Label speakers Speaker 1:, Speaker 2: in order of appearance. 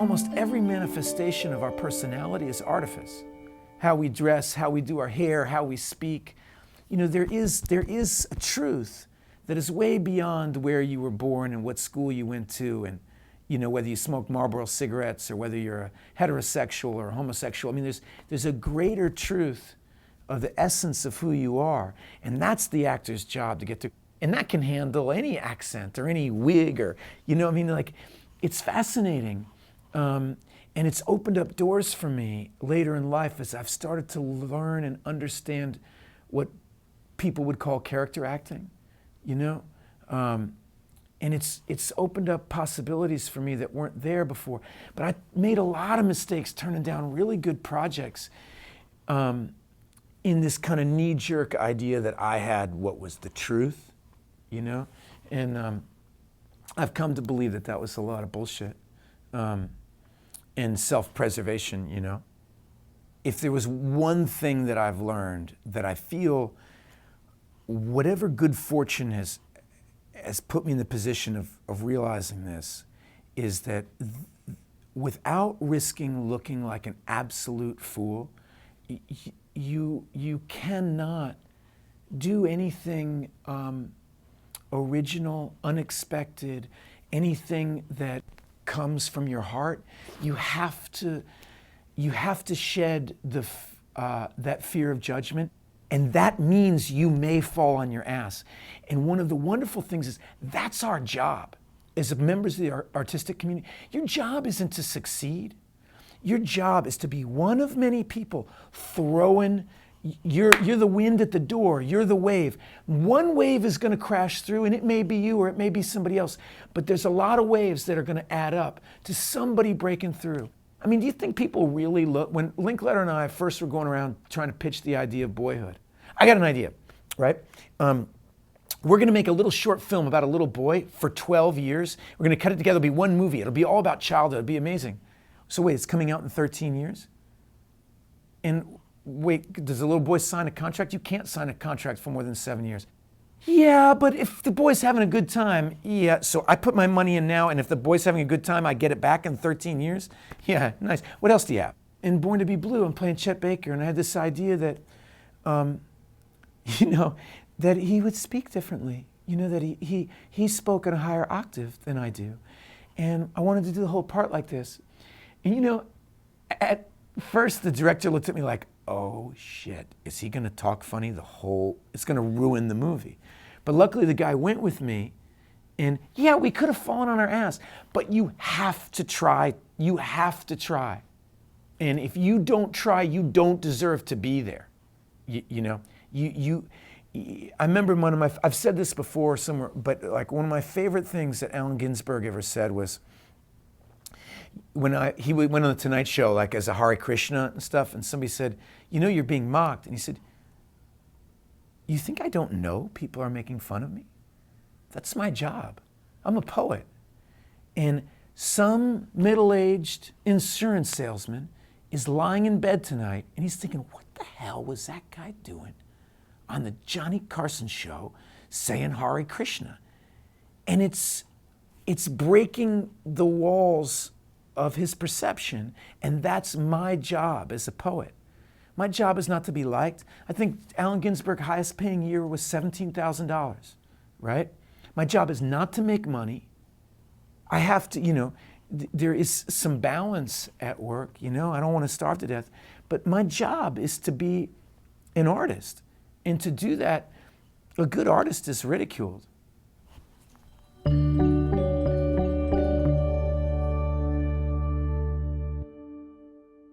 Speaker 1: almost every manifestation of our personality is artifice. How we dress, how we do our hair, how we speak. You know, there is a truth that is way beyond where you were born and what school you went to, and you know, whether you smoke Marlboro cigarettes or whether you're a heterosexual or homosexual. I mean, there's a greater truth of the essence of who you are, and that's the actor's job to get to. And that can handle any accent or any wig or, you know, I mean, like, it's fascinating. And it's opened up doors for me later in life as I've started to learn and understand what people would call character acting, you know? And it's opened up possibilities for me that weren't there before. But I made a lot of mistakes turning down really good projects in this kind of knee-jerk idea that I had what was the truth, you know? And I've come to believe that that was a lot of bullshit. And self-preservation, you know. If there was one thing that I've learned that I feel whatever good fortune has put me in the position of realizing this is that without risking looking like an absolute fool, you cannot do anything original, unexpected, anything that comes from your heart. You have to shed that fear of judgment, and that means you may fall on your ass. And one of the wonderful things is that's our job as members of the artistic community. Your job isn't to succeed. Your job is to be one of many people throwing. You're the wind at the door. You're the wave. One wave is going to crash through, and it may be you or it may be somebody else. But there's a lot of waves that are going to add up to somebody breaking through. I mean, do you think people really look? When Linkletter and I first were going around trying to pitch the idea of Boyhood, I got an idea, right? We're going to make a little short film about a little boy for 12 years. We're going to cut it together. It'll be one movie. It'll be all about childhood. It'll be amazing. So wait, it's coming out in 13 years? And wait, does the little boy sign a contract? You can't sign a contract for more than 7 years. Yeah, but if the boy's having a good time, yeah, so I put my money in now, and if the boy's having a good time, I get it back in 13 years? Yeah, nice. What else do you have? In Born to be Blue, I'm playing Chet Baker, and I had this idea that, you know, that he would speak differently. You know, that he spoke at a higher octave than I do. And I wanted to do the whole part like this. And you know, at first the director looked at me like, oh shit, is he gonna talk funny it's gonna ruin the movie. But luckily the guy went with me, and yeah, we could have fallen on our ass, but you have to try. You have to try. And if you don't try, you don't deserve to be there. You know, I remember I've said this before somewhere, but like one of my favorite things that Allen Ginsberg ever said was, when he went on the Tonight Show, like as a Hare Krishna and stuff, and somebody said, you know, you're being mocked. And he said, you think I don't know people are making fun of me? That's my job. I'm a poet. And some middle-aged insurance salesman is lying in bed tonight, and he's thinking, what the hell was that guy doing on the Johnny Carson show saying Hare Krishna? And it's breaking the walls of his perception, and that's my job as a poet. My job is not to be liked. I think Allen Ginsberg's highest paying year was $17,000, right? My job is not to make money. I have to, you know, there is some balance at work, you know, I don't want to starve to death, but my job is to be an artist. And to do that, a good artist is ridiculed.